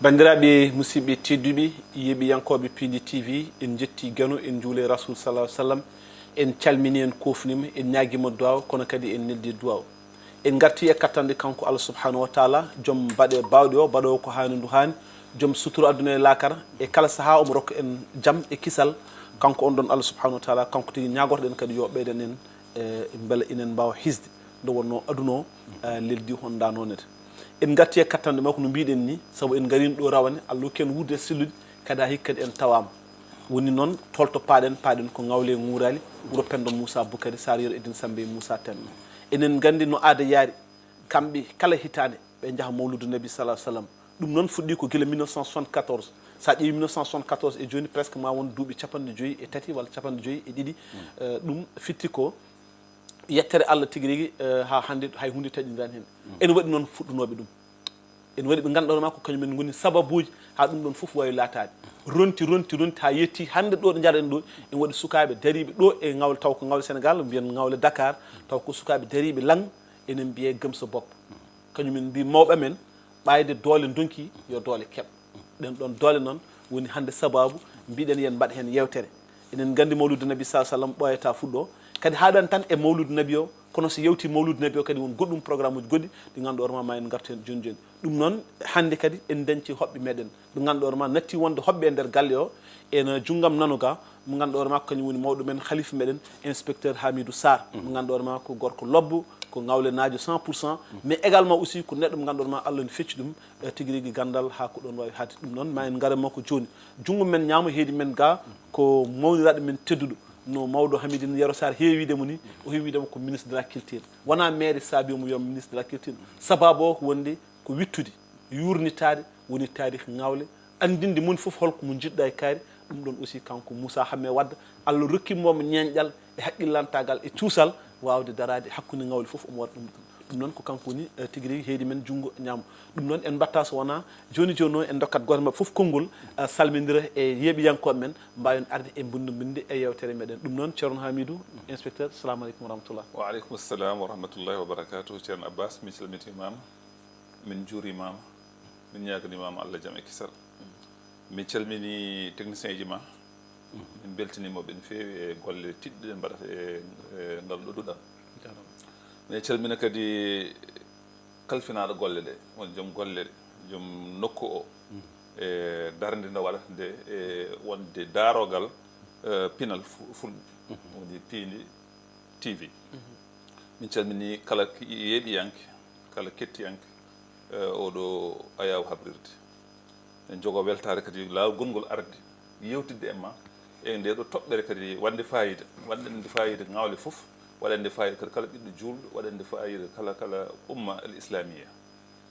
bandiraɓe musidɓe tedduɓe yeɓiyankoɓe Pindi TV en jetti gano en juule rasul sallallahu alaihi wasallam en calmini en kofnima en ñaguima duwaw kono kadi en neldi duwaw en garti e kattande kanko Allah subhanahu wa taala joom baɗe bawɗe o baɗowo ko hani ndu hani joom suturu aduna e lakara e kala saaha omo rokka en jaam e kisal kanko on ɗon Allah subhanahu wa taala kanko tigi ñagotoɗen kadi yo ɓeyden en beela inen mbawa hisde nde wonno aduna o leldi hon danonede en gatti e kattande makko no mbiɗen ni saabu en garini ɗo rawane Allah ken wurde sillude kada hikka kadi en tawama woni noon tolto paɗen ko ngawle ngurali wuro Pendo Moussa Boukary Sariyero Edine Sambe Moussa Tembe enen gandi no aada yaari kamɓe kala hitande ɓe jaaha mawludu nabi sallallahu alaihi wasallam ɗum noon fuɗɗi ko gila 1974 sa ƴeewi 1974 e joni presque ma won duuɓi 53 walla 52 ɗum fitti ko yettere Allah tigui rigui ha hande hay hunde taƴidirani hen ene waɗi noon fuɗɗunoɓe ɗum ene waɗi ɓe ganduɗa ma ko kañumen goni sababuji ha ɗum ɗon foof wawi latade ronti ha yetti hande ɗo ɗo jaren ɗo en waɗi sukaɓe dariɓe ɗo e ngawle taw ko ngawle Sénégal mbiyen ngawle Dakar taw ko sukaɓe dariɓe lang enen mbiye Gemsa Bopp kañumen mbi mawɓe men ɓayde doole donki yo doole keeb ɗen ɗon doole noon woni hande sababu mbiɗen yen mbaɗa hen yewtere enen gandi mawludu nabi sallallahu alaihi wasallam ɓoyata fuɗɗo kadi haɗan tan e mawludu nabi o kono so yewti mawludu nabi o kadi won goɗɗum programme uji goɗɗi ɗi ganduɗa orma ma en gartu hen joni joni ɗum noon hande kadi en dañci hoɓɓe meɗen ɓe ganduɗa orma natti wonde hoɓɓe e nder galle o ene junggam nanuga mo ganduɗa orma ko kañum woni mawɗo men khalife meɗen inspecteur Hamidou Sarr mo ganduɗa orma ko gorko lobbo ko ngawle najo 100% mais également aussi ko neɗɗo mo ganduɗa orma Allah ne fecci ɗum tigui rigui gandal ha ko ɗon wawi haade ɗum noon ma en garan makko joni junggo men ñaamo heedi men ga ko mawniraɗo men tedduɗo no mawɗo Hamidine Yero Sarr heewidemo ni o heewidemo ko ministre de la culture wona maire saabimo yo ministre de la culture sababu o ko wonde ko wittude yurnitade woni tarikh ngawle andinde mun foof holko mo jiɗɗa e kaari ɗum ɗon aussi kanko Moussa Hamme Wadda Allah rokkimomo ñeñƴal e haqqillantagal e cuusal wawde darade hakkude ngawle foof omo waɗa ɗum noon ko kanko woni tigui rigui heedi men junggo ñaamo ɗum noon en mbatta so wona joni joni o en dokkat goto mabɓe foof konngol salmodira e yeeɓiyankoɓe men mbawen arde e binde e yewtere meɗen ɗum noon ceerno Hamidou inspecteur assalamu aleykum wa rahmatullah wa aleykum assalam wa rahmatullahi wa barakatuh ceerno Abbas mi salmitimama min juurimama min ñaganimama Allah jaam e kisal mi calmini technicien ji ma min beltanimoɓe no fewi e golle tiɗɗe ɗe mbaɗata e ngal ɗo ɗuɗal mais calmina kadi kalfinaɗo golle ɗe won joom golle ɗe joom nokku o e darde nde waɗata nde e wonde darogal pinal fulɓe woni Pindi TV min calmini kala yeeɓiyanke kala kettiyanke oɗo ayaw habrirde en jogo weltare kadi lawol gongol arde yewtidde e ma e nde ɗo toɓɓere kadi wande fayida waɗande fayida ngawle foof waɗande fayida kadi kala ɓiɗɗo julɗo waɗande fayida kala umma al islamia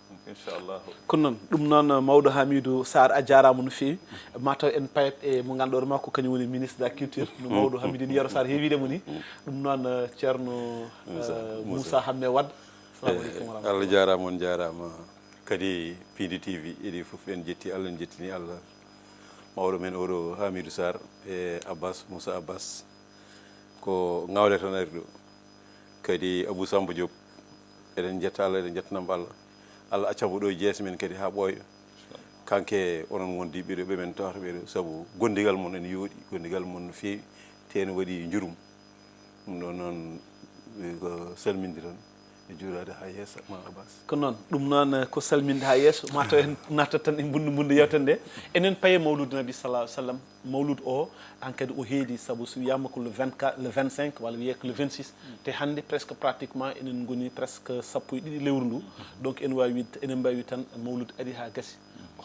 donc inchallah kono noon ɗum noon mawɗo Hamidou Sarr a jarama no fewi mataw en payat e mo ganduɗa ma ko kañum woni ministre de la culture no mawɗo Hamidine Yero Sarr heewidemo ni ɗum noon ceerno Moussa Hamme Wadda assalamu aleykum wa rahmatullah Allah jarama on jarama kadi Pindi TV idi foof en jetti Allah en jettini Allah mawɗo men oɗo Hamidou Sarr e Abbas Moussa Abbas ko ngawle tan ari ɗo kadi Abou Samba Diop eɗen jetta Allah eɗen jettanamo Allah accamo ɗo e jeese men kadi ha ɓooya kanke onon wondi ɓiɗo men tawata ɓeɗo saabu gondigal mon ene yooɗi gondigal mon no fewi te ene waɗi jurum ɗum ɗo noon ko salminde tan e juurade ha yesso ma Abbas ko noon ɗum noon ko salminde ha yesso mataw en nattat tan e bundu yewtere nde enen paye mawludu nabi sallallahu alaihi wasallam mawludu o an kadi o heedi saabu so wiyama ko le 24 le 25 walla wiye ko le 26 te hande presque pratiquement enen goni presque sappo e ɗiɗi lewru ndu donc en wawi widde enen mbawi tan mawludu ari ha gasi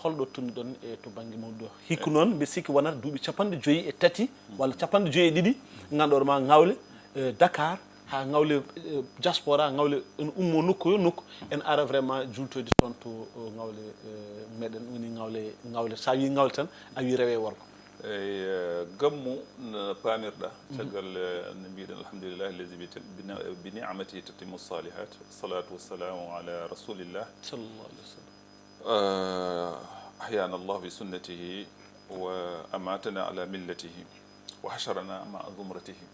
holɗo tonni ɗon e to banggue mawludu o hikka noon mbi sikki wonata duuɓi 53 walla 52 ganduɗa ma ngawle Dakar ha ngawle diaspora ngawle en ummo nokku yo nokku en ara vraiment jultoyde toon to ngawle meɗen woni ngawle sa wi ngawle tan a wi rewe worgo eyi gammu no pamirɗa caggal no mbiɗen alhamdulillah allazi bi ni'amatihi tatimmu salihat salatu wassalamu ala rasulillah sallallahu alaihi wasallam ahyana Allah bi sunnatihi wa amatana ala millatihi wa hasharana ma zumratihi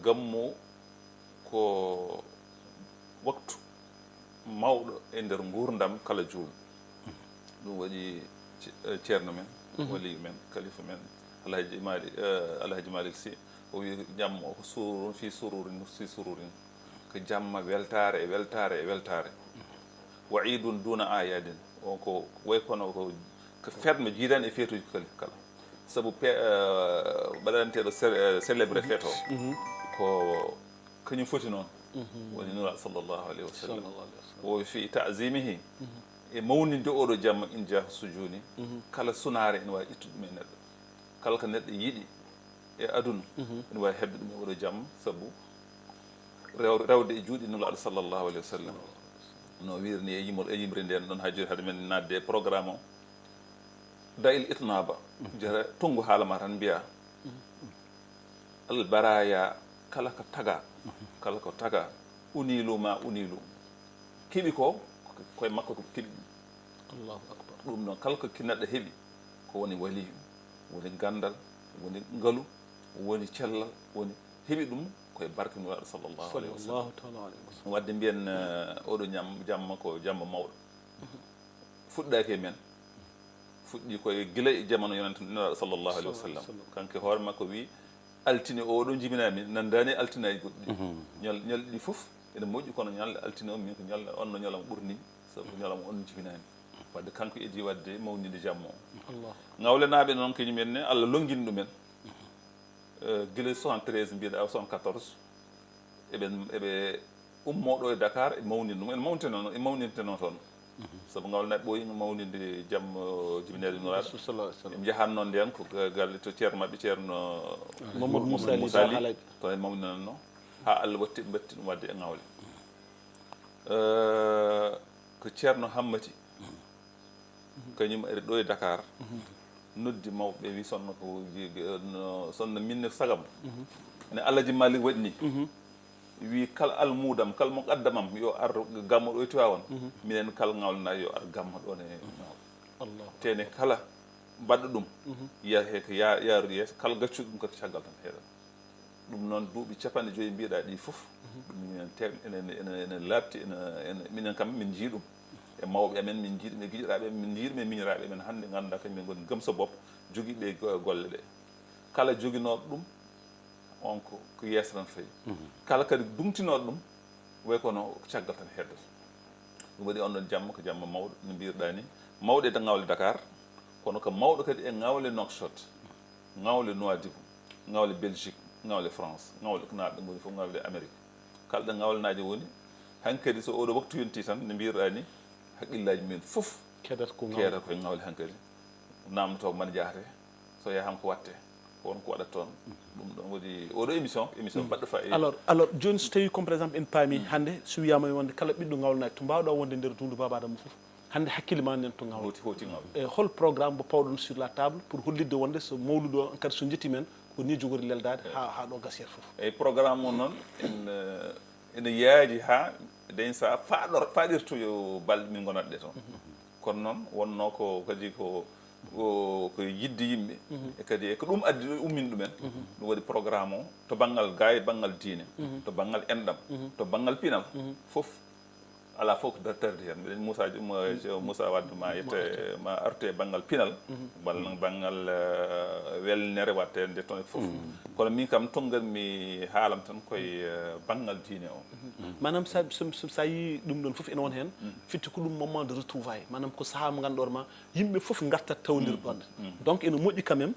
gammu ko waktu mawɗo e nder gurdam kala julɗo ɗum waɗi ceerno men wali men kalifa men alhaji malik sy o wi jaam o ko sururun fi sururin ko jamma weltare e weltare e weltare wa idun duna ayadin on ko way kono ko fetma jiidani e feetuji kala sabu baɗanteɗo célébré feet o ko kañum foti noon woni nura sallllahu alayhi wa sallam o fi tasimihi e mawninde oɗo jamma in jaaha sujuni kala sunare ene wawi ƴettude ɗum e neɗɗo kala ko neɗɗo yiiɗi e aduna ene wawi hebde ɗum e oɗo jamma sabu rewde e juuɗe nulaɗo sallllahu alayhi wa sallam no wirni e yimre nden ɗon ha joni haade men nadde programme o dayil itnaba jara tongu haalama tan mbiya albaraya kala ko taga unilu ma unilu kiɓi ko koye makko ko kiɓi allahu akbar ɗum noon kala ko neɗɗo heeɓi ko woni waliyu woni gandal woni ngalu woni cellal woni heeɓi ɗum koye barke nuraɗo sallllahu alayhi wa sallam wadde mbiyen oɗo jamma ko jamma mawɗo fuɗɗaki e men fuɗɗi koye gila e jamano yonente nuraɗo sallllahu alayhi wa sallam kanke hoore makko wi altine oɗo jibinami nandani altinaji goɗɗi ñalɗi ɗi fof ene moƴƴi kono ñalɗe altine o min ko ñalɗe on no ñalama ɓurni sabu ko ñalama on jibinani wadde kanko idi wadde mawnide jamma o ngawlenaɓe noon kañumenne Allah longini ɗumen guila 73 mbiɗa 74 eɓe ummoɗo e Dakar e mawnide ɗum e mawninteno toon sabu ngawlenaɓe ɓooyi mawnide jamma jibinede nuraɗo ɓe jahanno nden ko galle to ceerno mabɓe ceerno Mamadou Moussa Ly to en mawninanno ha Allah batti ɗum wadde e ngawle ko ceerno Hammati kañum ari ɗo e Dakar noddi mawɓe wi sonno minne sagam ene Alhaji Malik waɗi ni wi kal almudam kal mo qaddamam yo ar gammo ɗo e Tiwawon minen kal ngawlana yo ar gammo ɗon e ngawle tene kala mbaɗɗo ɗum yiyata ko yaaru yeeso kala gaccuɗo ɗum koko caggal tan heeɗat ɗum noon duuɓi 50 mbiɗa ɗi fof ɗum minen ene labti minen kam min jii ɗum e mawɓe amen min jiiɗum e guiƴiraɓe min jiiɗum e miñiraɓe men hannde ganduɗa kañumen goni gomsa bopp joguiɓe golle ɗe kala joguinoɗo ɗum on ko yeeso tan fayi kala kadi dumtinoɗo ɗum way kono caggal tan heddata ɗum waɗi on ɗon jamma ko jamma mawɗo no mbirɗa ni mawɗo e ngawle Dakar kono ko mawɗo kadi e ngawle Nouakchott ngawle Nouadhibou ngawle Belgique ngawle France ngawle ko naaɓe goni fof ngawle Amérique kala ɗo ngawlenaji woni hankkadi so oɗo waktu yonti tan no mbirɗa ni haqqillaji men fof keedata koye ngawle hankkadi namdoto man jahate so yaham ko watte won ko waɗata toon ɗum ɗon waɗi oɗo émission baɗɗo fa alors joni so tawi comme par exemple en paami hannde so wiyama wonde kala ɓiɗɗo ngawlenaji to mbawɗa wonde nder dundu Baba Adama fof hannde hakkille ma nen to ngawle hoti ngawle e hol programme mo pawɗon sur la table pour hollidde wonde so mawlude o kadi so jetti men ko ni jogori leldade ha ɗo gasiyata fof eyyi programme o noon ene yaaji ha dañ sa faɗirtoyo balɗe min gonat ɗe toon kono noon wonno ko kadi ko yidde yimɓe e kadi ko ɗum addi ɗo ummini ɗumen ɗum waɗi programme o to banggal gaye banggal diine to banggal enɗam to banggal pinal fof ala fof ko dartarde hen mbiɗen Moussa Wade ma arte e banggal pinal walla banggal welnere watte nde toon fof kono min kam tongatmi haalam tan koye banggal diine o manam sa yi ɗum ɗon fof ene won hen fitti ko ɗum moment de retrouvaille manam ko saaha mo ganduɗa ma yimɓe fof gartat tawdir ɗon donc ene moƴƴi quand même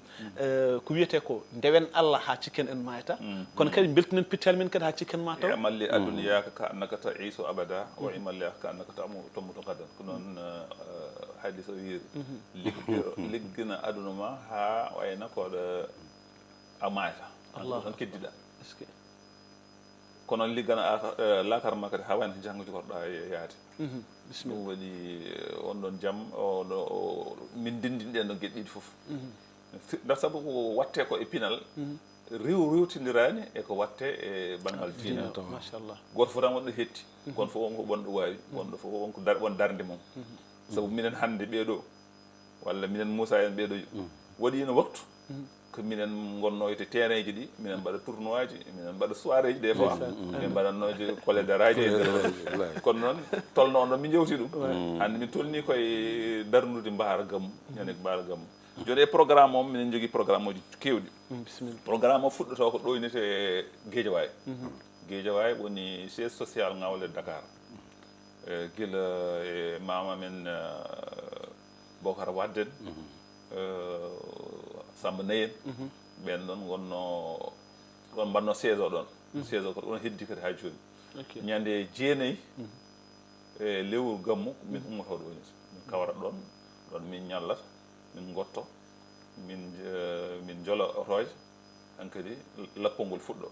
ko wiyete ko ndewen Allah ha cikken en mayta kono kadi beltinen pittal men kadi ha cikken ma taw amalli aduniyaka ka annaka ta'isu abada wa imalli ka annaka tommuto gadan ko noon hadis o wiiri liggina aduna ma ha wayna koɗo a mayta tan keddiɗa kono liggana lakar ma kadi ha wayno ko janggo jogorɗa yaade ɗum waɗi on ɗon jaam min dendinɗen ɗo gueɗe ɗiɗi fof nda saabu ko watte ko e pinal rewtidirani eko watte e banggal diine machallah goto fof tan wonɗo hetti kono fof wonko wonɗo wawi wonɗo fof wonko won darde mum saabu minen hannde ɓeeɗo walla minen Moussa en ɓeeɗo waɗino waktu ko minen gonno te terrain ji ɗi minen mbaɗa tournoi ji minen mbaɗa soirée ji des fois min mbaɗannoje colédéraji e nder kono noon tolno noon min jewti ɗum hande min tolni koye darnude mbaara gammu ñande mbaara gammu joni e programme o minen jogui programme oji kewɗi programme o fuɗɗoto ko ɗoynete Guédiawaye Guédiawaye woni siège social Ngawle Dakar guila e mama men Bocar Wadden Samba Nayen ɓen ɗon gonno ɗon mbanno siège o ɗon siège o ko ɗon heddi kadi ha joni ñande jeenayyi e lewru gammu min ummoto ɗo ni min kawra ɗon min ñallata min gotto min joola otoje hankkadi lappol ngol fuɗɗo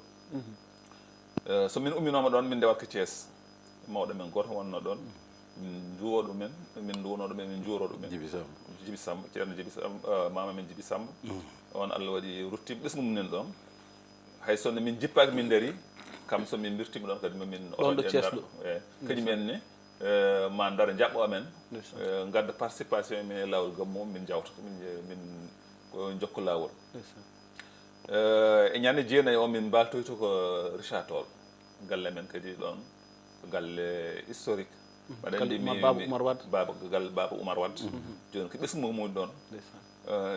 so min umminoma ɗon min ndewat ko Thiés mawɗo men goto wonno ɗon min duwo ɗumen min duwono ɗumen min juuro ɗumen Djiby Samba ceerno Djiby Samba mama men Djiby Samba on Allah waɗi ruttimo ɓesgu mumen ɗon hay sonno min jippaki min daari kam so min birtima ɗon kadi mamin oɗo ceesɗo kañumen ne ma dara jaɓɓo amen gadda participation min e lawol gammu min jawta min ko jokko lawol e ñande jeenayyi o min mbaltoyto ko Richard Toll galle men kadi ɗon galle historique Baba Oumar Wade joni ko ɓesgu mum ɗon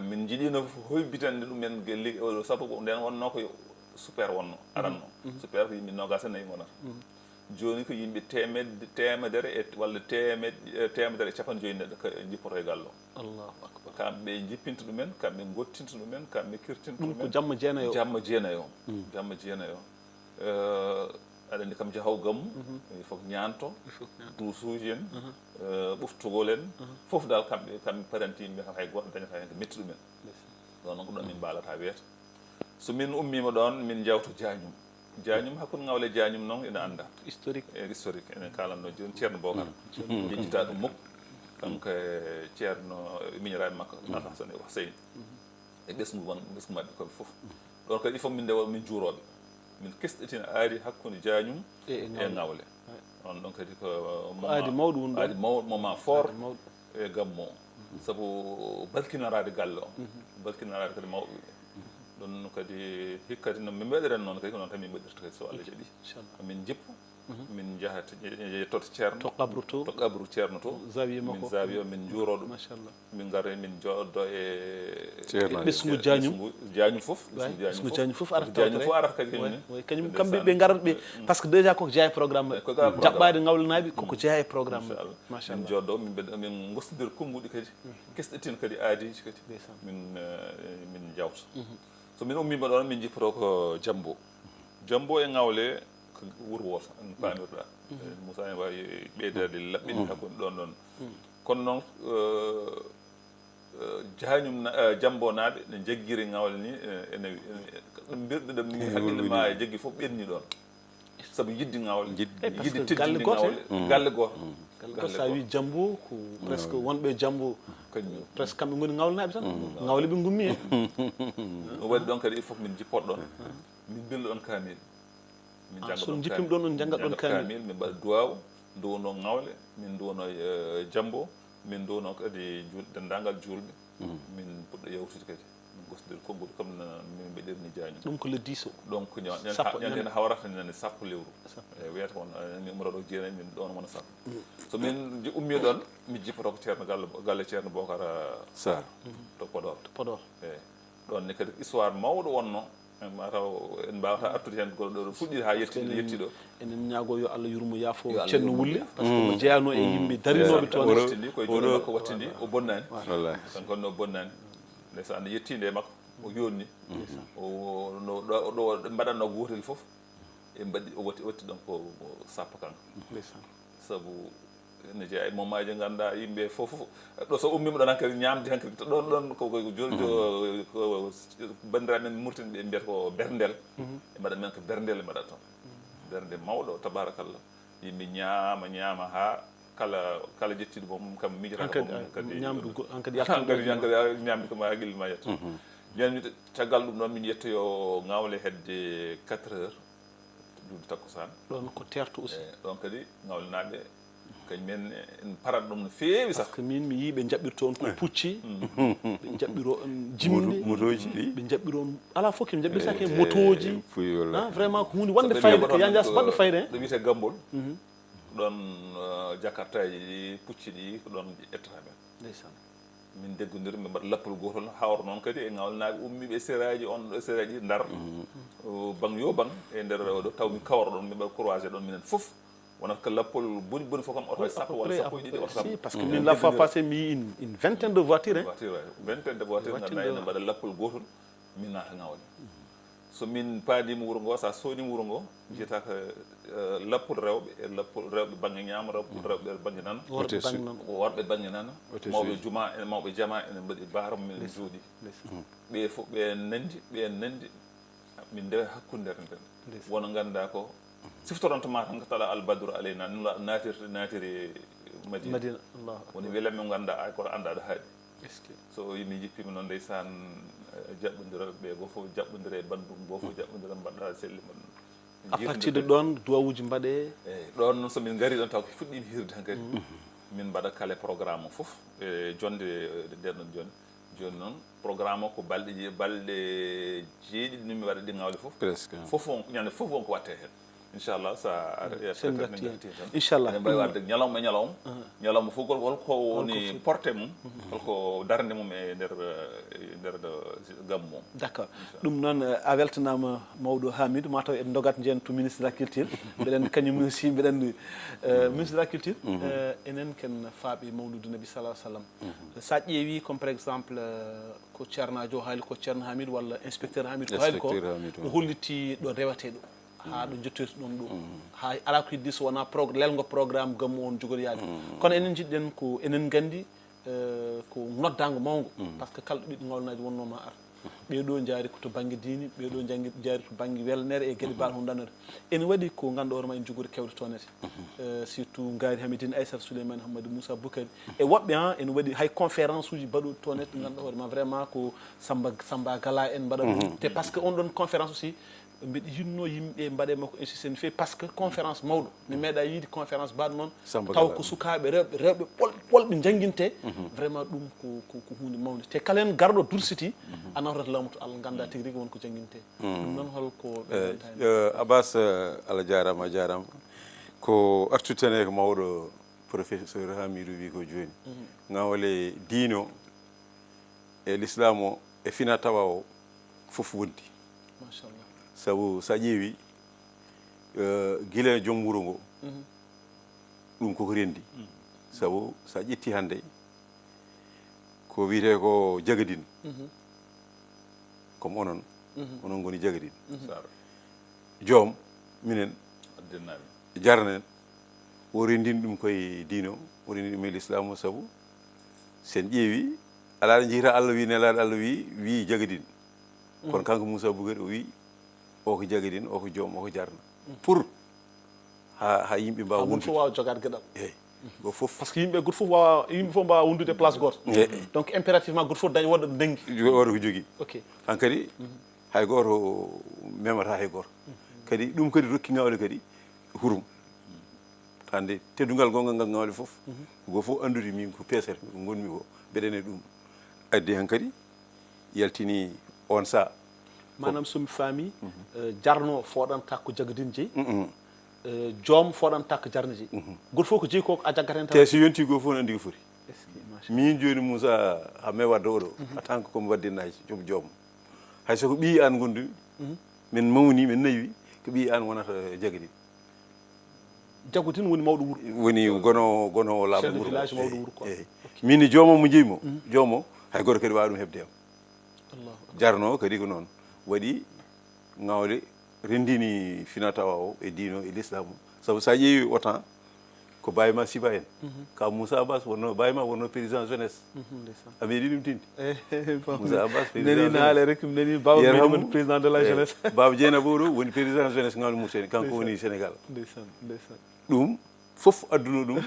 min jiiɗino hoybitande ɗumen sabu nden wonno ko super wonno aranno super ko yimɓe nogas e nayyi gonata joni ko yimɓe temedere e walla temedere e capanɗe joyyi neɗɗo jippoto e gallo Allahu akbar kamɓe jippinta ɗumen kamɓe gottinta ɗumen kamɓe kirtinta ɗumen ko jamma jeenayyi jamma jeenayyi o aɗa andi kam jahaw gammu il faut ñanto duusuji en ɓuftugol en fof dal kamɓe parenti yimɓe kam hay goto dañata hen ko metti ɗumen ɗon noon ko ɗon min mbalata weeta so min ummima ɗon min jawto Diagnum hakkude Ngawle Diagnum noon ene anda historique enen kalanno joni ceerno Bocar jejjita ɗum mukko kanko e ceerno miñiraɓe makko Alassane Seyni e ɓesgu mabɓe koɓe fof ɗon kadi il faut min ndewa min juuroɓe min kesɗitina aadi hakkude Diagnum e Ngawle on ɗon kadi ko aadi mawɗo woni ɗon aadi mawɗo moment fort e gammu o sabu balkinarade galle o balkinarade kadi mawɓe ɓe ɗon kadi hikkati no min mbaɗiren noon kadi ko noon tan min mbaɗirta kadi so Allah jaɓi min jippo min jahata yettoto ceerno to qabru ceerno to min zawiya min juuro ɗum min gare min joddo e ɓesgu Diagnum fof ɓesgu Diagnum fof arata kadi kañum kamɓe ɓe garat ɓe par ce que déjà koko jeeya e programme maɓɓe jaɓɓade Ngawlenaɓe koko jeeya e programme maɓɓe min joddo min gostodira konnguɗi kadi kesɗitin kadi aadiji kadi min jawta so min ummima ɗon min jippoto ko Diambo e Ngawle ko wuuro woto en pamirɗa Moussa en wawi ɓeydade laɓɓini hakkude ɗon kono noon Diambo naaɓe ne jagguiri Ngawle ni ene birɗe ɗe haqqille ma e jaggi fof ɓenni ɗon saabu yidde Ngawle yidde teddinde Ngawle galle goto sa wi Diambo ko presque wonɓe Diambo presque kamɓe goni Ngawlenaɓe tan Ngawle ɓe gummi hen o waɗi ɗon kadi il faut min jippoɗo ɗon min billo ɗon kamil min jangga ɗon jippima ɗon on janggat ɗon kamil min mbaɗa duwaw duwono Ngawle min duwono Diambo min duwono kadi dendagal julɓe min puɗɗo yewtude kadi min gostodira konnguɗi comme no min mbaɗirni Diagnum ɗum ko le 10 o donc ñande hawrata nane sappo lewru e wiyata won min ummoto ɗo jeenayyi min ɗon wona sappo so min ummi ɗon mi jippoto ko ceerno galle ceerno Bocar Sarr to Podor eyyi ɗon ne kadi histoire mawɗo wonno mataw en mbawata artude hen goɗɗo fuɗɗi ha yetti ɗo enen ñaago yo Allah yurmo yaafo ceerno Wulle par ce que mo jeeyano e yimɓe darinoɓe toon wattindi koye joni makko wattindi o bonnani kanko no bonnani ndeysan yettinde e makko o yonni ɗo mbaɗanno gotel foof e mbaɗi o watti ɗon ko sappo kanko saabu ne jeeya e moment ji ganduɗa yimɓe fof ɗo so ummima ɗon hankkadi ñamde hankkadi to ɗon ko joni ko bandiraɓe men murtini ɓe mbiyata ko berndel e mbaɗa men ko berndel e mbaɗa toon bernde mawɗo tabarakallah yimɓe ñaama ha kala jettiɗo mom kam miijotako kadi ñamde koma haqqille ma yetta joni caggal ɗum ɗon min yettoyo Ngawle hedde 4 heures juuɗe takkusan ɗon ko terto aussi ɗon kadi Ngawlenaɓe kañ men en parat ɗum no feewi sax parce que min mi yii ɓe jaɓɓirto on ko pucci ɓe jaɓɓiro on jimde motoji ɗi ɓe jaɓɓiro on ala fof keɓe jaɓɓirtake motoji fuyi walla vraiment ko hunde wonde fayde ko yanjas baɗɗo fayde ɗo wiyete gambol ɗon jakartaji ɗi pucci ɗi ko ɗon ƴettata men ndeysan min deggodiri min mbaɗa lappol gotol hawra noon kadi e ngawlnaɓe ummiɓe séraji on ɗo séraji ɗi ndar bang yo bang e nder oɗo taw mi kawra ɗon min mbaɗa croisé ɗon minen fof wonata ko lappol boni boni fof kam oto sappo walla sappo e ɗiɗi oto kam parce que min la fois passé mi yi une vingtaine de voitures voiture vingtaine de voiture ganduɗa ene mbaɗa lappol gotol min naata ngawle so min paadima wuuro ngo sa soodima wuuro ngo jiyata ko lappol rewɓe e lappol rewɓe banggue ñaama rewɓe banggue nana worɓe banggue nana mawɓe juma e mawɓe jama ene mbaɗi baram min jooɗi ɓe fof ɓe nandi min ndewe hakkude nder nden wona ganduɗa ko siftorantoma tan ko tala albadru aleyna naatiri madina Allah woni welemme ganduɗa ay koto anda ɗo haaɗi so yimi jippima noon ndeysan jaɓɓodira ɓe goo fof jaɓɓodira e bandum goo fof jaɓɓodira mbaɗɗa selli mon à partir de ɗon duwawuji mbaɗe eyyi ɗon somin gari ɗon taw ko fuɗɗima hirde han kadi min mbaɗa kala programme o fof e jonde ndenɗon joni noon programme o ko balɗe jeeɗiɗi nimi waɗa ɗi ngawle fof presque fof on ñande fof wonko watte hen inchallah sa sen gatti inchallah mbawi wadde ñalawma e ñalawma fof holko woni porté mum holko darde mum e nder gammu o d'accord ɗum noon a weltanama mawɗo Hamidou mataw en dogat jeen to ministre de la culture mbeɗen kañum aussi mbeɗen ministre de la culture enen ken faaɓi mawludu nabi sallah sallam sa ƴeewi comme par exemple ko ceernajo haali ko ceerno Hamidou walla inspecteur Hamidou ko haali ko ɗo holliti ɗo rewate ɗo ha ɗo jettoyta ɗum ɗo ha ala ko heddi so wona lelgo programme gammu on jogoriyade kono enen jiɗɗen ko enen gandi ko noddago mawgo par ce que kala ɗo ɓiɗɗo ngawlanaji wonnoma ar ɓeɗo jaari ko to banggue diine ɓeɗo jaari to banggue welnere e gueɗe mbaɗe hondanede ene waɗi ko ganduɗa hoorema en jogori kewde tonete surtout Ngari Hamidine Aissata Souleymane Hammadou Moussa Boukari e woɓɓe ene waɗi hay conférence uji mbaɗuɗi tonete ɗo ganduɗa hoorema vraiment ko Samba Gala en mbaɗa ɗum te par ce que on ɗon conférence aussi mbiɗa yinno yimɓe mbaɗe makko insisté no fewi par ce que conférence mawɗo mi meeɗa yiide conférence mbaɗo noon taw ko sukaɓe rewɓe ɓolɓe jangguinte vraiment ɗum ko hunde mawde te kala hen garɗo dursiti a nawtata lawmuto Allah ganda tigui rigui wonko jangguinte ɗum noon holko Abbas Allah jarama a jarama ko artutene ko mawɗo professeur Hamidou wi ko joni ngawle diino e l'islam o e fina tawa o fof wondi machallah sabu sa ƴeewi guila joom wuuro ngo ɗum koko rendi sabu sa ƴetti hannde ko wiyete ko jagadine comme onon goni jagadine joom minen jarnen o rendini ɗum koye diino o rendini ɗum e l'islam o sabu sen ƴeewi alaɗa jeyita Allah wi nelaɗo Allah wi jagadine kono kanko Moussa Boukari o wi o ko jagadine o ko joom o ko jarna pour ha yimɓe mbawa wondude fof wawa jogade gueɗal eyyi go fof par ce que yimɓe goto fof wawa yimɓe fof mbawa wondude place goto donc impérativement goto fof daña woɗɗo ɗo dengui oɗo ko jogui ok han kadi hay goto memata hay goto kadi ɗum kadi rokki ngawle kadi hurum hande teddugal gongal ngal ngawle fof go fof andude min ko pesete ko gonmi ko mbeɗene ɗum addi han kadi yaltini on sa manam somi faami jarno foɗanta ko jagadine jeeyi joom foɗanta ko jarno jeeyi goto fof ko jeeyi ko a jaggat hen te so yonti go fof ne andi ko foti min joni Moussa ha me wadde oɗo en tant que komi waddinaji joom hay soko ɓi an gondumi min mawni min nayi ko ɓi an wonata jagadine jagodine woni mawɗo wuuro woni gono laaɓa wuuro village mawɗo wuuro quoi min joomom mo jeeyimo joomo hay goto kadi wawa ɗum hebde am jarno kadi ko noon waɗi ngawle rendini fina tawa o e diino e l'islam o sabu sa ƴeewi autant ko bayima siba en ka Moussa Abbas wonno bayima wonno président jeunesse a meeɗi ɗum tinde Moussa Abbas nani haale rek nani baaba meɗi président de la jeunesse baba Dieynaba ɗo woni président jeunesse ngawle Mauritanie kanko woni Sénégal ɗum fof adduno ɗum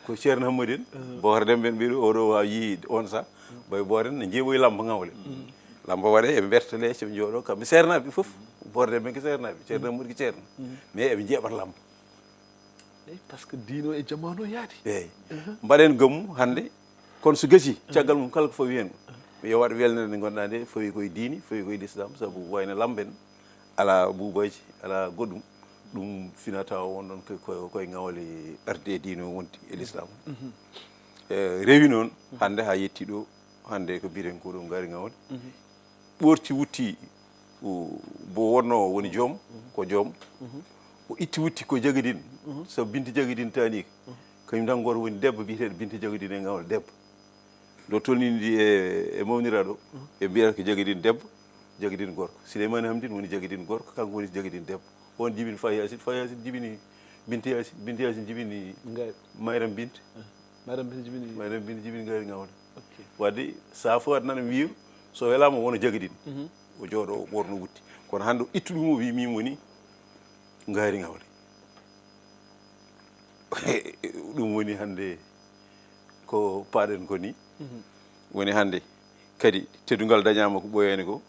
ko ceerno Hammadine Bocar Demba en ɓeɗo oɗo wawi yii on sa boye boren ne jeeɓoyi lamba ngawle lamba waɗe eɓe berta leece ɓe jooɗo kamɓe sernaɓe fof Bocar Demba ko sernaɓe ceerno Hammadine ko ceerno mais eɓe jeeɓata lamba eyi par ce que diino e jamanu yaadi eeyi mbaɗen gammu hannde kono so gasi caggal mum kala ko fawi hen yo waɗ welnere nde gonɗa nde fawi koye diini fawi koye l'islam sabu wayno lamben ala buubaji ala goɗɗum ɗum fina tawa wonɗon koye ngawle arde e diino wonti e l'islam rewi noon hannde ha yetti ɗo hannde ko mbiɗen ko ɗo ngari ngawle ɓorti wutti bo wonno woni joom ko joom o itti wutti ko jagadin sabu Binta Jagadin taani kañum tan goto woni debbo biyeteɗo Binta Jagadin e ngawle debbo ɗo tolnidi e mawniraɗo e mbiyata ko Jagadin debbo Jagadin gorko Souleymane Hamdine woni Jagadin gorko kanko woni Jagadin debbo on jibini Fayasid jibini Binta Yasin jibini Mayram Binta Mayram Binta jibini ngari ngawle wadde sa fo waɗ nana wiiw so welama wona Jagadin o jooɗo o ɓorno wutti kono hannde ittu ɗum o wi min woni ngaari ngawle ɗum woni hannde ko paaɗen ko ni woni hannde kadi teddugal dañama ko ɓooyani ko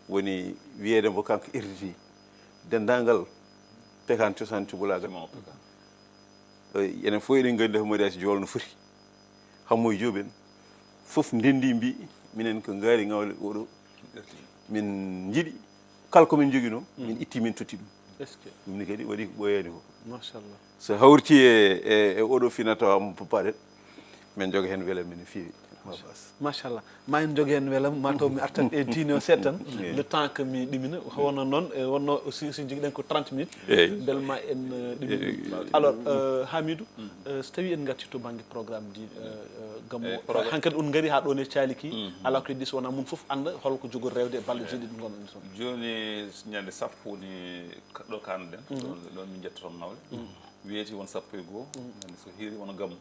woni wiyeede mbo kanko erditi denndangal pekan cosaan cuɓolagal enen fof eɗen nganndi Hammadiyasi Joolo no foti Hammoye Jooɓi en fof ndenndi mbi minen ko ngaari ngawle oɗo min jiɗi kala komin joguino min itti min totti ɗum ɗum ni kadi waɗi ko ɓooyani ko machallah so hawrti e oɗo fina tawa mo papaɗen min joga hen weele men no feewi machallah ma en jogi hen weelam mataw mi artan e diine o seeɗa tan le temps que mi ɗimina wonno noon wonno aussi so joguiɗen ko 30 minutes bel ma en ɗimina alors Hamidou so tawi en garti to banggue programme di gammo hankkadi on gaari ha ɗon e caaliki ala ko heddi so wona mum foof anda holko jogori rewde e balɗe jeeɗiɗi ɗi gonɗon toon joni ñande sappo woni ɗo kanɗen ɗon min jettoto ngawle wiyeti won sappo e goho ñande so hiiri wono gammu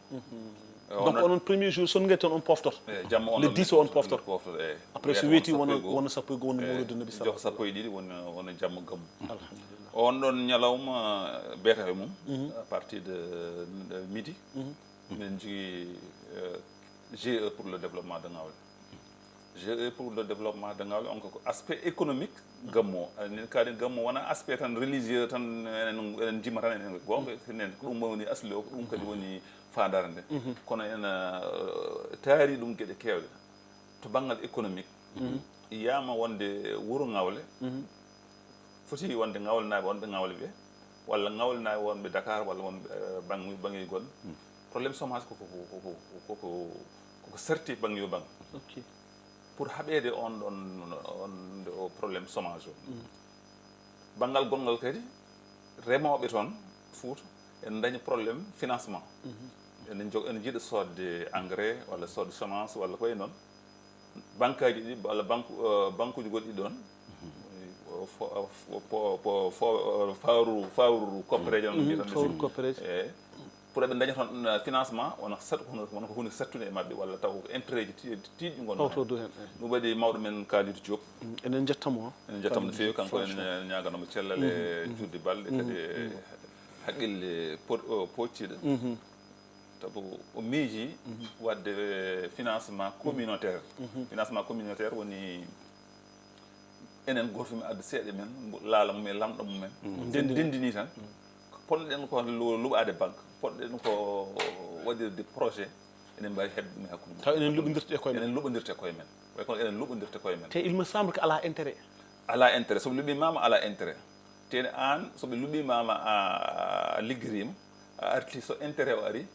donc onon premier jour son gari toon on poftoto le 10 on poftoto après so weeti wono sappo e goho woni mawlude nabi jogo sappo e ɗiɗi wono jamma gammu alhamdulillah on ɗon ñalawma beeta e mum à partir de midi min jogui GE pour le développement de ngawle GE pour le développement de ngawle on ko aspect économique gammo enen kaɗen gammo wona aspect tan religieux tan enen jima tan enen gonga enen ko ɗum woni asli o ko ɗum kadi woni fandare nde kono en taari ɗum gueɗe kewɗe to banggal économique yiyama wonde wuuro ngawle foti wonde ngawlenaɓe wonɓe ngawle ɓe walla ngawlenaɓe wonɓe Dakar walla wonɓe banggue goɗɗo probléme chômage koko certi banggue yo banggue pour haɓede on ɗon probléme chômage o banggal gongal kadi remoɓe toon Fouta en dañi probléme financement ene jiiɗa sodde engrais walla sodde semence walla koye noon banque aji ɗi walla banque uji goɗɗi ɗon fawru coopéréje on mbiyetan e pour eɓe daña toon financement wona ko hunde sattude e mabɓe walla taw ko intérêt ji tiiɗi gonɗon ɗum waɗi mawɗo men Kalidou Diop enen jettamo no feewi kanko en ñaganomo cellal e judde balɗe kadi haqqille pocciɗo tabu o miiji wadde financement communautaire financement communautaire woni enen goto mi adda seeɗa men laala mumen lamɗo mumen dendini tan ponɗen ko luɓade banque ponɗen ko waɗirde projet enen mbawi hedde ɗum e hakkude mum taw enen luɓodirte koye men enen luɓodirte koye men way kono enen luɓodirte koye men te il me semble que ala intérêt soɓe luɓimama ala intérêt tene an soɓe luɓimama a liggerima a arti so intérêt o ari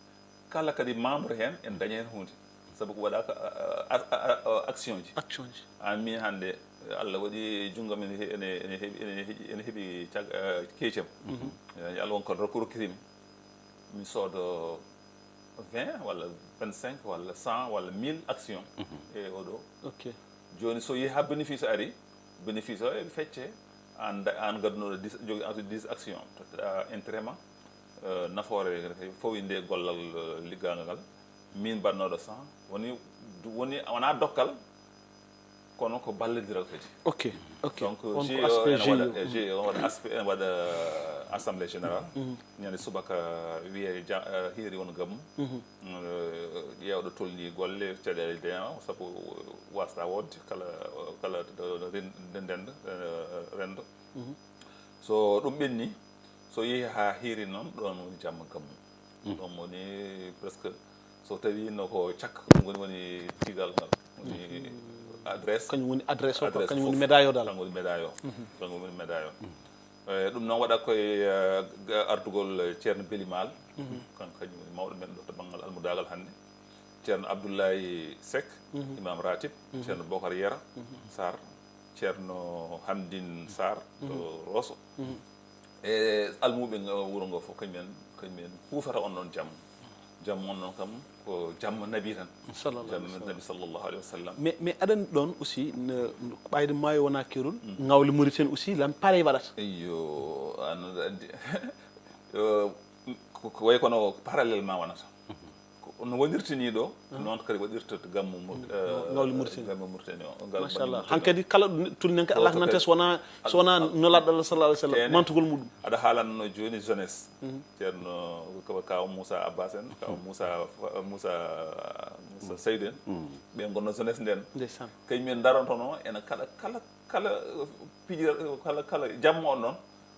kala kadi membre hen en daña hen hunde saabu ko waɗaka action ji an min hannde Allah waɗi jungo men ene heeɓi keecam Allah won ko rokkirimi mi soodo 20 walla 25 walla 100 walla 1000 action e oɗo joni so yeehi ha bénéfice ari bénéfice o eɓe fecce an gaddunoɗo 10 action totta intérêt ma nafoore fof nde gollal liggagal ngal min mbannoɗo 100 woni wona dokkal kono ko ballodiral kadi donc GE on waɗa aspect en waɗa assemblée générale ñande subaka wiye hiiri won gammu ƴeewɗo tolni golle caɗele deyan sabu wasta wodde kala ndendo so ɗum ɓenni so yehi ha hiiri noon ɗon woni jamma gammu ɗon woni presque so tawi no ko cakka ɗum woni tigal ngal woni adresse kañum woni adresse o kañum woni médaille o dal kanko woni médaille o kanko woni médaille o ɗum noon waɗa koye ardugol ceerno Belimal kanko kañum woni mawɗo men ɗo to banggal almudagal hannde ceerno Abdoulaye Seck imam ratib ceerno Bocar Yera Sarr ceerno Hamdine Sarr to Rosso e almuɓe wuro ngo fof kañumen huufata on ɗon jamma on ɗon kam ko jamma nabi tan jamma nabi sallllahu alayhi wa sallam mais aɗani ɗon aussi ɓayde maayo wona kerol ngawle Mauritanie aussi lan pareil waɗata eyo an andi ko way kono parallèlement wonata no wonirtini ɗo noon kadi waɗirta gammu ngawle Mauritanie gammu Mauritanie o machallah hankadi kala tulnen ka Allah nantes wona so wona nolaɗo Allah sallallahu alayhi wa sallam mantugol muɗum aɗa haalanno joni jeunesse ceerno kaw Moussa Abbas en kaw Moussa Seydou en ɓe gonno jeunesse nden ndeysan kañumen darontono ena kala pijir kala jamma on noon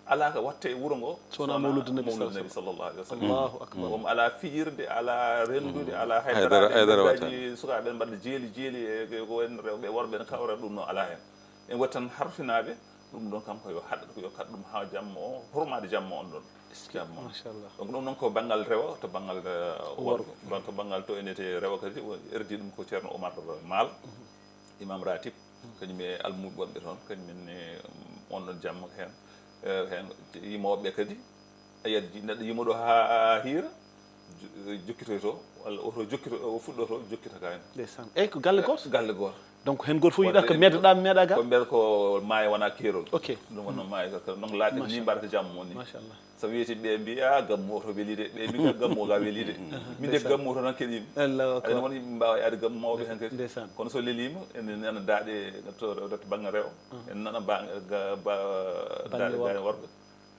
ala ko watte wuro ngo sowona mawlude nabi sallallahu alayhi wa sallam Allahu akbar omo ala fijirde ala rendude ala haydara haydaji sukaɓe mbaɗa jeeli ko wen rewɓe worɓe ne kawra ɗum noon ala hen en watti tan harfinaɓe ɗum ɗon kam koyo kat ɗum ha jamma o hormade jamma on ɗon jamma machallah donc ɗum noon ko banggal rewo to banggal worgo to banggal to enete rewo kadi erdi ɗum ko ceerno Oumar Mal imam ratib kañum e almuɓe wonɓe toon kañumenne on ɗon jamma hen hen yimoɓe kadi ayiyat neɗɗo yimoɗo ha hiira jokkitoyto walla oto jokkito o fuɗɗoto jokkita ka hen ndeysan eyyi ko galle goto donc hen goto fof yiɗata ko meeɗoɗa meeɗa ga ko mbiyata ko maayo wona keerol ok ɗum wonno maayo donc laade ni mbaɗata jamma on ni machallah so wiyete ɓe mbi a gammu o to weelide ɓe mbi gammu o ga weelide min de gammu o to tan keɗimi aɗa woni yimɓe mbawa yaade gammu mawɓe hen kadi ndeysan kono so lelima en nana daaɗe to bangga rewo en nana daaɗe worɓe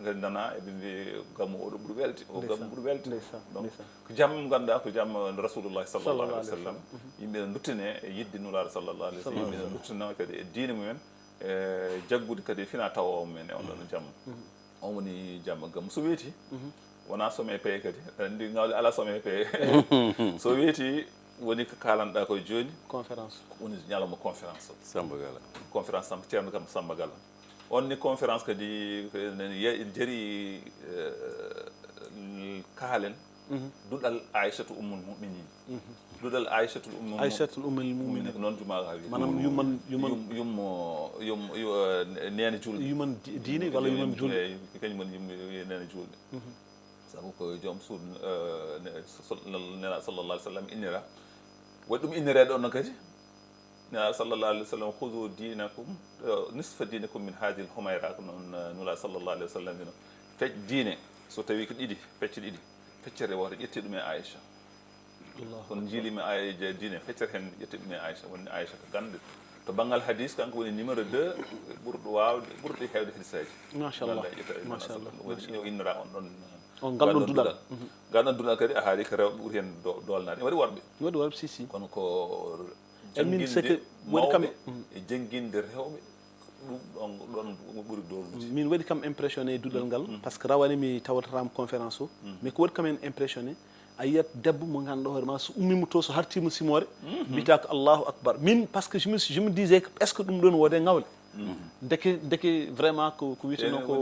kadi nana eɓe mbi gammu oɗo ɓuuri welde o gammu ɓuuri welde donc ko jamma ganduɗa ko jamma rasulullahi sallallahu alayhi wa sallam yimɓe ne duttine e yidde nulaɗo sallallahu alayhi wa sallam yimɓe ne duttinama kadi e diine mumen e jaggude kadi fina tawowo mumen e on ɗon jamma on woni jamma gammu so weeti wona somme paye kadi andi ngawle ala somme paye so weeti woni ko kalanɗa koye joni conférence woni ñalawma conférence Samba Gala conférence sam ceerno kam Samba Gala on ni conférence kadi jeeri kaalen duɗal Aïchatou ummul mu'minin duɗal Aïchatou ummul mu'minin noon jumaga wi manam yummo nene julde yuman diine walla yuman julde kañum woni nene julde sabu ko joom suudu nela sallallah alih w sallam innira waɗi ɗum innirede on noon kadi nela sallallah alih w sallam hudu dinakum nisfa dinakum min hadil humayra ko noon nula sallallah alih w sallam wino fecc diine so tawi ko ɗiɗi fecce ɗiɗi feccere woto ƴetti ɗum e Aïcha kono jiilima diine feccere hen ƴetti ɗum e Aïcha woni Aïcha ko gande to banggal hadis kanko woni numéro 2 ɓurɗo hewde hadisaji machallah woni innira on ɗon on galɗon duɗal galɗon duɗal kadi a haali ko rewɓe ɓuuri hen dolnade waɗi worɓe si kono ko min seke waɗi kam e jangguinde rewɓe ɗum ɗon ɓuuri dolude min waɗi kam impressionné duɗal ngal par ce que rawane mi tawatatama conférence o mais ko waɗi kam en impressionné a yiyat debbo mo ganduɗa hoorema so ummima to so hartima simore mbiyata ko Allahu akbar min par ce que je me disais est ce que ɗum ɗon wode ngawle deke vraiment ko witeno ko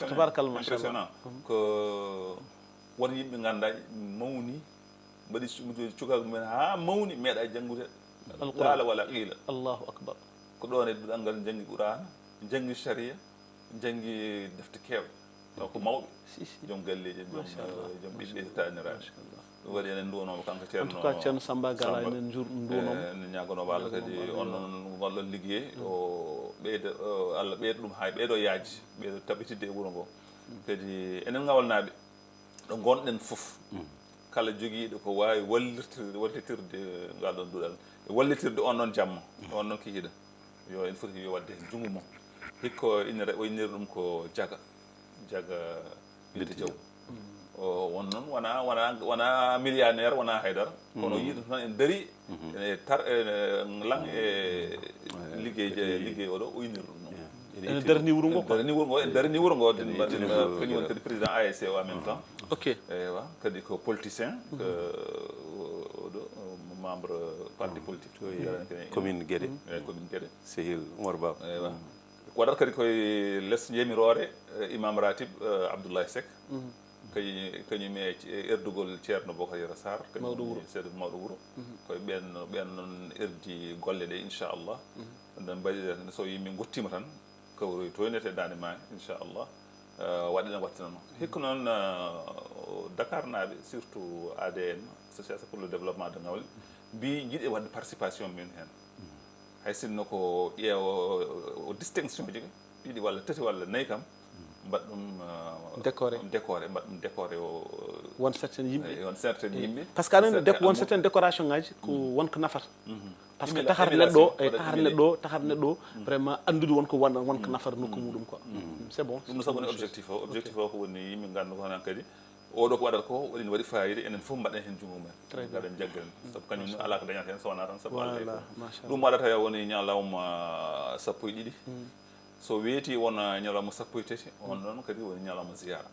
tabarakallah impressionnant ko won yimɓe ganduɗa mawni mbaɗi cukagu mumen ha mawni meeɗa janggude qala wala qila Allahu akbar ko ɗon e ɗuɗal ngal janggi Qur'ana janggi sharia janggi defte kewɗe taw ko mawɓe joom galleji joom ɓiɓɓe taniraɓe ɗum waɗi enen duwanomo kanko ceerno en tout cas ceerno Samba Gala enen duwanomo ene ñagonomo Allah kadi on noon gollon ligguey o ɓeyda Allah ɓeyda ɗum hay ɓeydo yaaji ɓeydo taɓitidde e wuuro ngo kadi enen ngawalnaɓe ɗo gonɗen fof kala joguiɗo ko wawi wallitirde ngal ɗon duɗal e wallitirde on ɗon jamma on ɗon kihiɗa yo en foti yo wadde hen jungo mum hikko o innira ɗum ko jaga Binta Diaw o won noon wona millionnaire wona haydara kono yiiɗo tan en daari ene tar lang e liggey oɗo o innira ɗum noon ene darani wuro ngo quoi. darani wuro ngo den Ene ittini mbaɗen mo kañum woni gueɗal. kadi président ASC o en même temps ok eywa kadi ko politicien ko oɗo membre parti politique commune Guédé commune Guédé Sehil Oumar Ba eywa ko waɗata kadi koye less yemirore imam ratib Abdoulaye Seck kañum e erdugol ceerno Bocar Sarr kañum seeɗa mawɗo wuuro koye ɓen noon erdi golle ɗe inchallah nden mbaɗi so yimɓe gottima tan kawroy toynete dande ma inchallah waɗen wattina noon hikka noon Dakar naaɓe surtout ADN association pour le développement de Ngawle mbi jiiɗe wadde participation min hen hay sinno ko ƴeewa distinction ji ɗiɗi walla tati walla nayyi kam mbaɗ ɗum décoré mbaɗ ɗum décoré o won certaine yimɓe won certaine yimɓe par ce que aɗa won certaine décoration ngaji ko wonko nafata par ce que tahar neɗɗo o vraiment andude wonko wonko nafata nokku muɗum quoi c'est bon ɗum no sabu woni objectif o ko woni yimɓe nganndu ko hono kadi oɗo ko waɗata ko waɗi waɗi fayida enen fof mbaɗen heen junngo men gaɗen jaggen sabu kañum ala ko dañata heen so wona tan sabu Allah e ɗum waɗata woni ñalawma sappo e ɗiɗi so weeti won ñalawma sappo e tati on ɗon kadi woni ñalawma ziyara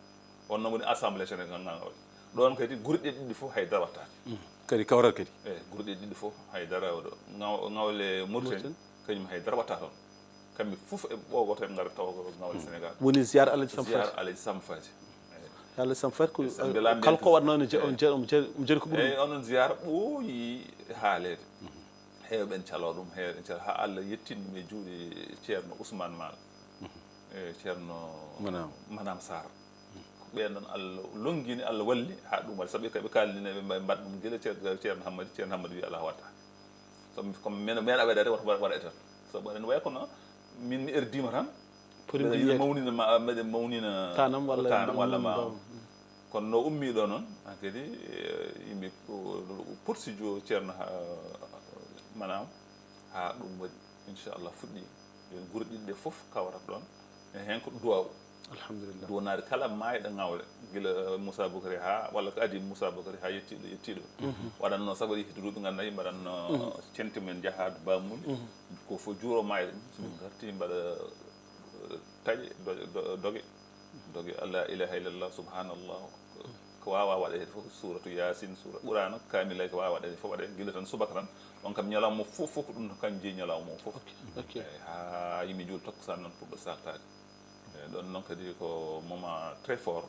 on noon woni assemblée général Ngawle ɗon kadi gurɗe ɗiɗi fof haydara wattaki kadi kawral kadi eyi gurɗe ɗiɗi fof haydara oɗo Ngawle Mauritanie kañum haydara watta toon kamɓe fof e ɓoogoto en ngara taw ko Ngawle Sénégal woni ziyara Alaji Samba Fati ziyara Alaji Samba Fati Alaji Samba Fati ko kala ko waɗno ne jeeri ko ɓuri eyi onon ziyara ɓooyi haalede heewɓe en calo ɗum heewɓe en calo ha Allah yettini ɗum e juuɗe ceerno Ousmane Mal e ceerno Manam Sarr ɓen ɗon Allah longini Allah walli ha ɗum waɗi sabu kaɓe kalnineɓe mbaɗ ɗum guila ceerno Hammadou wi ala watta sabu comme meeɗa waɗade waɗa tan sabu aɗen waya kono min mi erdima tan meɗen mawnina tanam walla ma kono no ummi ɗo noon kadi yimɓe poursuijo ceerno Manam ha ɗum waɗi inchallah fuɗɗi ɓen gurɗiɗe fof kawrat ɗon e hen ko duwaw alhamdulillah duwanade kala mayɗo Ngawle gila Moussa Boukary ha walla ko adi Moussa Boukary ha yettiɗo waɗanno sabu waɗi duuɓi ganduɗa yimɓe waɗanno centi men jahade bammuɗi ko fo juuro mayɗo somin garti mbaɗa taƴe doge alla ilaha illallah subhanallah ko wawa waɗede fof suratu yasin sura ɓurana kamilay ko wawa waɗede fof waɗe gila tan subaka tan on kam ñalawma fof ko ɗum kañum jeeyi ñalawma o fof ha yimɓe juuli takkusan noon pourɗo sartade ɗon noon kadi ko moment très fort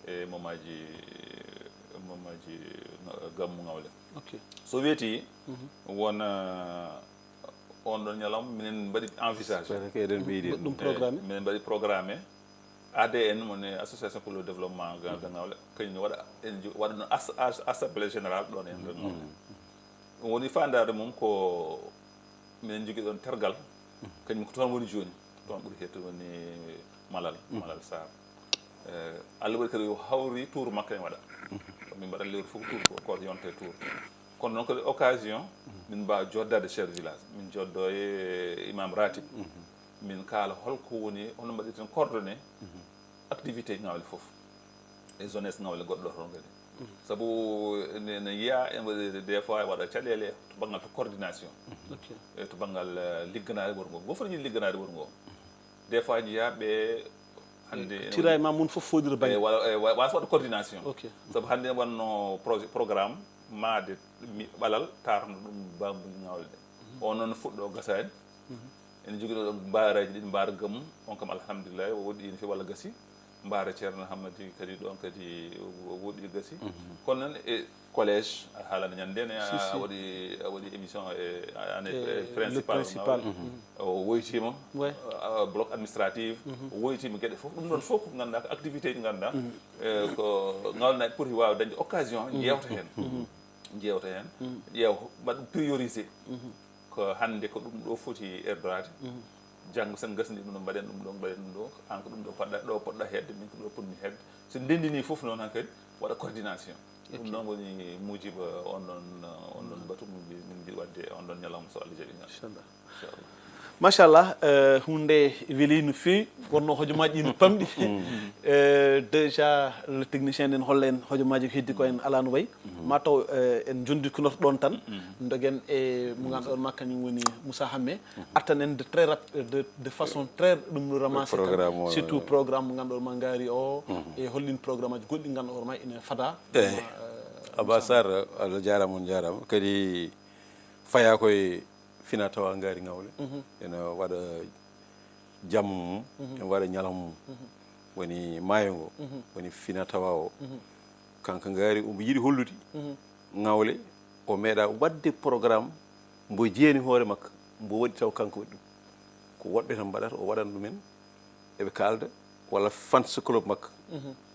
e moment ji gammu Ngawle so weeti won on ɗon ñalawma minen mbaɗi envisage minen mbaɗi programmé ADN moni association pour le développement de Ngawle kañum waɗa ɗon assemblée générale ɗon en ɗon Ngawle ɗum woni fandade mum ko minen jogui ɗon tergal kañum ko toon woni joni toon ɓuuri hetto woni Malal Sarr Allah waɗi kadi hawri tour makko en waɗa min mbaɗa lewru fof tour ko yonte tour kono noon kadi occasion min mbawa joddade chef de village min joddo e imam ratib min kaala holko woni hono mbaɗirten coordonné activité Ngawle fof e jeunesse Ngawle goɗɗo toon kadi sabu ne yiya en waɗi des fois waɗa caɗele to banggal to coordination e to banggal ligganade wuro ngo gof ñi ligganade wuro ngo des fois jiya ɓe hande tira ma mun fof fodira bañ wasa waɗa coordination sabu hande wanno programme maade ɓalal tarno ɗum bambuji Ngawle ɗe o noon fuɗɗo gasani en jogui ɗo mbaraji ɗiɗi mbaara gammum on kam alhamdulillah o woɗɗi no fewi walla gasi mbaara ceerno Hammadi kadi ɗon kadi woɗɗi gasi kono noon e collége a haalano ñande ne a waɗi émission e année principal o woytima bloc administratif o woytima gueɗe fof ɗum ɗon fof ko ganduɗa ko activité ɗi ganduɗa ko Ngawle poti waw dañde occasion jewta hen ƴeew mbaɗ ɗum priorisé ko hande ko ɗum ɗo foti erdorade janggo sen gasni ɗum ɗo mbaɗen ɗum ɗo an ko ɗum ɗo poɗɗa hedde min ko ɗo poɗmi hedde so ndendini fof noon han kadi waɗa coordination ɗum noon woni mujiba on ɗon batu min jiiɗi wadde on ɗon ñalawma so Allah jaaɓi inchallah machallah hunde weeli no feewi wonno hojomaji no pamɗi déjà le technicien nden holla en hojomaji ko heddi ko en ala no wayi mataw en jondi kunoto ɗon tan dogen e mo ganduɗa ma kañum woni Moussa Hammé artan en de très de façon très ɗum no ramassé surtout programme mo ganduɗa ma gaari o e hollin programme aji goɗɗi ganduɗa hoore ma ina fada Abba Sarr Allah jarama on jarama kadi faya koye fina tawa ngaari ngawle ene waɗa jamma mum ene waɗa ñalawma mum woni maayo ngo woni fina tawa o kanko ngaari omo yiɗi hollude ngawle o meeɗa wadde programme mbo jeeni hoore makko mbo waɗi taw kanko waɗi ɗum ko woɗɓe tan mbaɗata o waɗana ɗumen eɓe kalda walla fans club makko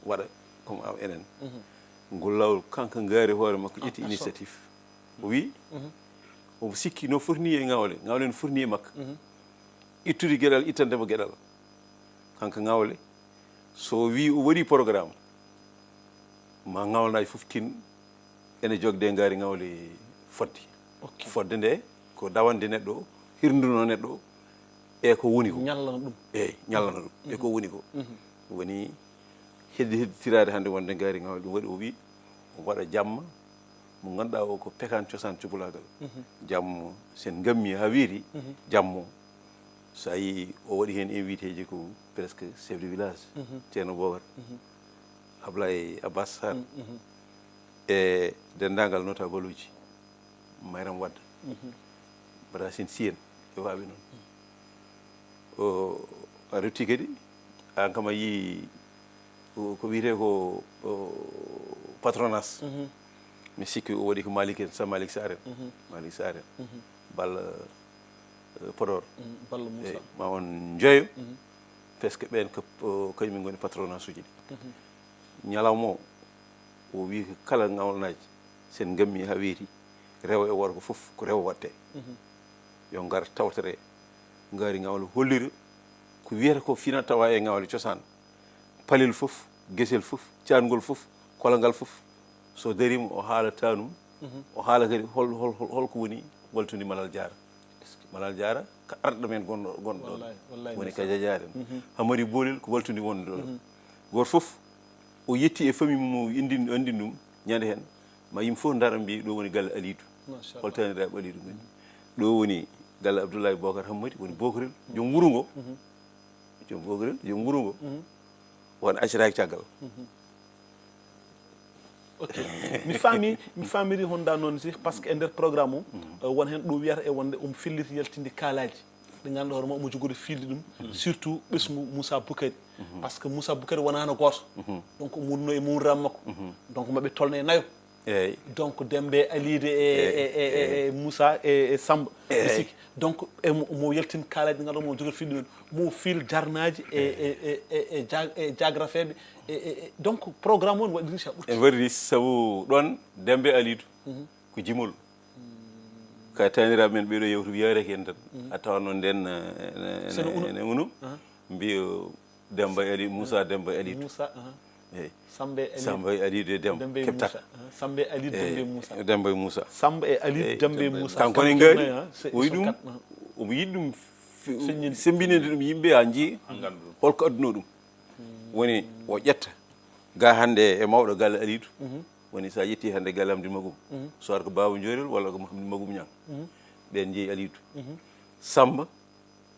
waɗa comme enen ngol lawol kanko ngaari hoore makko ƴetti initiative o wi omo sikki no fotni e ngawle no fotni e makko ittude gueɗal ittandemo gueɗal kanko ngawle so wi o waɗi programme ma ngawlenaji fof tin ene jogde ngaari ngawle fodde fodde nde ko dawande neɗɗo o hirduno neɗɗo o e ko woni ko ñallana ɗum eyyi ñallana ɗum e ko woni ko woni hedditirade hannde wonde ngaari ngawle ɗum waɗi o wi o waɗa jamma mo ganduɗa o ko pekan cosaan cubulagal jammo sen gammi ha weeti jammo so yi o waɗi hen invité ji ko presque chef de village ceerno Bocar Ablaye Abbas Sarr e dendagal notable uji Mayram Wadda Brasin Sien e waɓe noon o a retti kadi an kam a yi ko wiyete ko patronage mi sikki o waɗi ko Malick en sa Malick Sarr en Malick Sarr en balla Podor balla Moussa ma on jeeyo presque ɓen ko kañumen goni patronage uji ɗi ñalawma o wi ko kala ngawlanaji sen gammi ha weeti rewo e worko fof ko rewo watte yo ngar tawtere ngaari ngawle hollira ko wiyata ko fina tawa e ngawle cosaan palel fof guesel fof caangol fof kolagal fof so darima o haala tanum o haala kadi holko woni waltude Malal Diara ko arɗo men gonɗo ɗon woni ka jajaren Hamari Bolel ko waltude wonde ɗon goto fof o yetti e famille mum o andi ɗum ñande hen ma yimɓe fof dara mbi ɗo woni galle Alidou holtaniraɓe Alidou goni ɗo woni galle Abdoulaye Bocar Hammadi woni Bokarel joom wuuro ngo joom wuuro ngo won accetaki caggal ok mi famiri honda noon si par ce que e nder programme o won hen ɗo wiyata e wonde omo felliti yaltinde kaalaji ɗi ganduɗa hoore ma omo jogori filde ɗum surtout ɓesmu Moussa Boukari par ce que Moussa Boukari wonano goto donc o murno e mumram makko donc maɓe tolno e nayo eyyi donc Dembe Alide e Moussa e Samba sikki donc mo yaltin kaalaji ɗi ganduɗa mo jogori filde ɗumen mo fil jarnaji e diagrafeɓe donc programme on waɗi riche en waɗi sabu ɗon Dembe Alidou ko jimol ka taniraɓe men ɓeɗo yewtu yareke en tan a tawanno nden ene uno mbiyo Demba Ali Moussa Demba Alidou Moussa eyyi Samba e Alidou e Demba keptata Samba e Alidou Dembe Moussa Demba e Moussa Samba e Alidou Dembe Moussa kanko ne ngaari o yi ɗum omo yiɗi ɗum sembinede ɗum yimɓe ha jii holko adduno ɗum woni o ƴetta ga hande e mawɗo galle Alidou woni sa yetti hande galle Hamdi Magum soit ko Baba Ndiorel walla ko Hamdi Magum ñang ɓen jeeyi Alidou Samba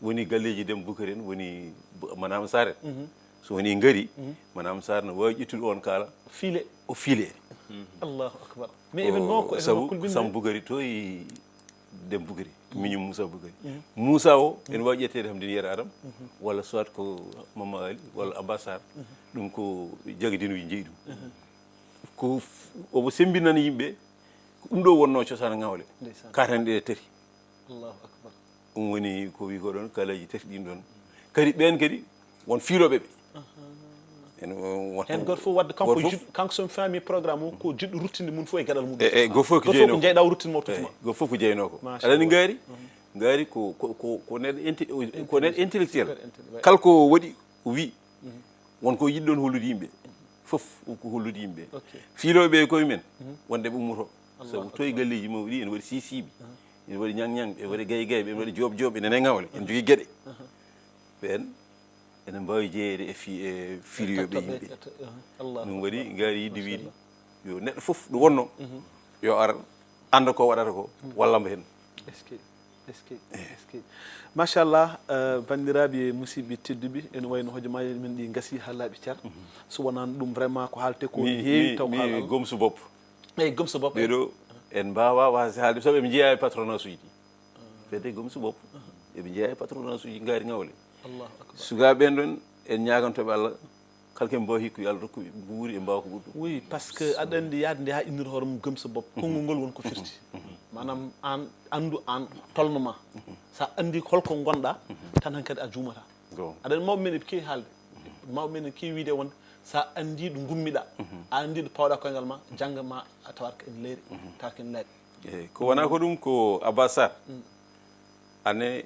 woni galleji Demba Boukari en woni Manama Sarr en so woni ngari Manama Sarr ne wawi ƴettude on kala o fiile Allahu akbar mais événement ko sabu Samba Boukari to e Demba Boukari miñum Moussa Boukari Moussa o ene wawi ƴettede Hamdine Yero Adam walla soit ko Mama Ali walla Abba Sarr ɗum ko jagadinuji jeeyi ɗum ko omo sembinana yimɓe ɗum ɗo wonno cosaan ngawle katanɗe ɗe tati Allahu akbar ɗum woni ko wi ko ɗon kalaji tati ɗin ɗon kadi ɓen kadi won fiiloɓe ɓe hen goto fof wadde kanko somi faami programme o ko jiɗɗo ruttinde mum fof e gueɗal muɗum e goto fof ko jeyno ko jeyɗa ruttinmo totuma goto fof ko jeyno ko aɗani ngaari ko neɗɗo intellectuel kala ko waɗi o wi wonko yiɗɗon hollude yimɓe fof ko hollude yimɓe fiiloɓe koye men wonde ɓe ummoto sabu to e galleji mawɗi ene waɗi sisiɓe ene waɗi ñang ɓe waɗi gaye ɓe waɗi joob ene ngawle ene jogii geɗe ɓen ene mbawi jeeyede e filiyoɓe yimɓe ɗum waɗi ngaari yidde wiide yo neɗɗo fof ɗo wonno yo ar anda ko waɗata ko wallamo hen est ce que machallah bandiraɓe musidɓe tedduɓe ene wayno hojomaji men ɗi gasi ha laaɓi car so wonano ɗum vraiment ko haalte ko heewi taw mi gomso bopp eyyi gomso bopp ɓeɗo en mbawa wasde haalde soɓe ɓe jeeya e patronage uji ɗi fedde gomso bopp eɓe jeeya e patronage uji ngaari ngawle allahu akbar sukaɓe ɓen ɗon en ñagantoɓe Allah kala ken mbawa hikku yo Allah rokkuɓe guuri e mbawa ko ɓurɗum oui par ce que aɗa andi yaade nde ha innir hoore mum gomso bopp konngol ngol wonko firti manam an andu an tolnoma sa andi holko gonɗa tan hankkadi a juumata aɗa andi mawɓe men eɓe kewi haalde mawɓe men ne kewi wiide wonde sa andi ɗo gummiɗa a andi ɗo pawɗa koyngal ma jangga ma a tawat ko en leyri tawat ko en laaɓi eyyi ko wona ko ɗum ko Abbas Sarr ane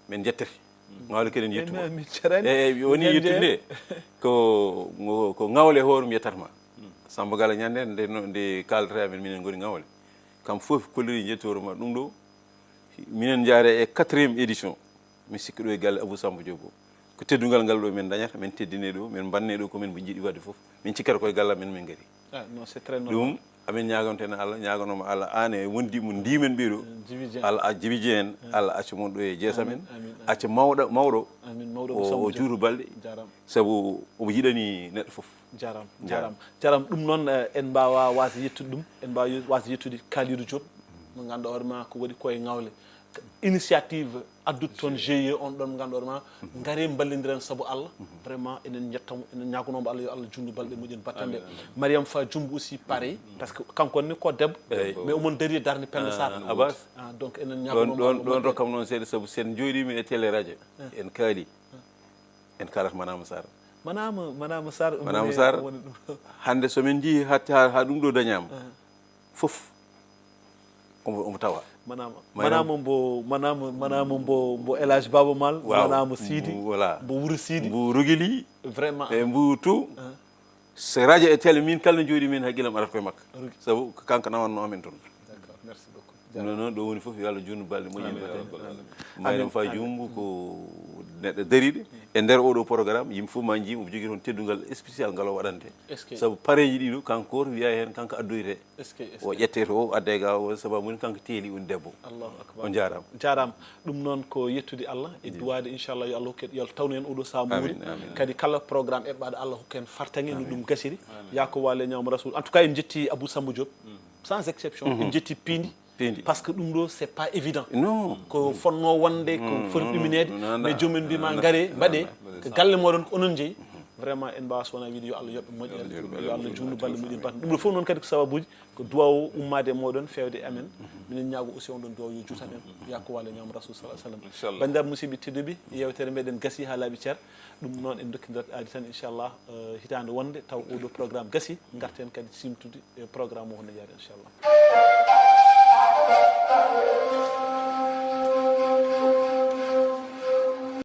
min jettete ngawle keɗen yettuma eyyi woni yettude ko ngawle hoore mi yettatma Samba Gala ñande nde kaldata men minen goni ngawle kam fof kolliri jettoroma ɗum ɗo minen jaare e 4e édition mi sikki ɗo e galle Abou Samba Diop o ko teddugal ngal ɗo min dañata min teddine ɗo min banne ɗo komin mo jiiɗi wadde fof min cikkata koye galla men min gari ɗum amin ñagonten Allah ñaganoma Allah an e wondi mo ndimen ɓeɗo Allah a jibiji en Allah acca mon ɗo e jeesa men acca mawɗo o juutu balɗe saabu omo yiɗani neɗɗo fof jaram ɗum noon en mbawa wasde yettude ɗum en mbawa wasde yettude Kalidou Diop mo ganduɗa hoore ma ko waɗi koye ngawle initiative addude toon GIE on ɗon mo ganduɗa hoore ma gaare ballodiren saabu Allah vraiment enen jettamo enen ñagonomo Allah yo Allah jundu balɗe moƴƴen battande Mariame Fa Jumbo aussi pareil par ce que kankone ko debbo mais omon daari darde Penda Sarr Abbas donc enen ñagonomo ɗon rokkam noon seeɗa saabu sen jooɗimi e télé radio en kaali en kalata Manama Sarr Manama Sarr hande somin jii ha ɗum ɗo dañama fof omo tawa manama mbo El Hadj Baba Mal manama Sidi voilà mbo Wuro Sidi mbo Rogili vraiment e mbo tout so radio e télé min kala no jooɗi min haqqillam arata koye makka sabu kanko nawanno amen toon d'accord merci beaucoup non ɗo woni fof yo Allah junnu balɗe moƴƴen batten Mariame Fa Jumbo ko neɗɗo dariɗo e nder oɗo programme yimɓe fof ma jiima omo jogui toon teddugal spécial ngal o waɗante saabu pareji ɗiɗo kanko to wiya hen kanko addoyte o ƴette to o adde ga o sababu ni kanko teeli on debbo Allahu akbar on jarama ɗum noon ko yettude Allah e duwade inchallah yo Allah hokket yo tawnu en oɗo saamuri kadi kala programme eɓɓaɗo Allah hokka en fartange no ɗum gasiri yako wale ñawma rasoul en tout cas en jetti Abou Samba Diop sans exception en jetti Pindi parce que ɗum ɗo c'est pas évident non ko fonno wonde ko foti ɗuminede mais joomum mbima gaare mbaɗe ko galle moɗon ko onon jeeyi vraiment en mbawa sowona wiide yo Allah yoɓɓe moƴƴere yo Allah jundu balle moƴƴen batten ɗum ɗo fof noon kadi ko sababuji ko duwaw ummade e moɗon fewde amen minen ñaago aussi on ɗon duwaw yo juutan en yakko walla ñaam rasul sallam bandiraɓe musidɓe tedduɓe yewtere meɗen gasi ha laaɓi ceer ɗum noon en dokkidirat aadi tan inchallah hitande wonde taw oɗo programme gasi garten kadi simtude programme o hono yaari inchallah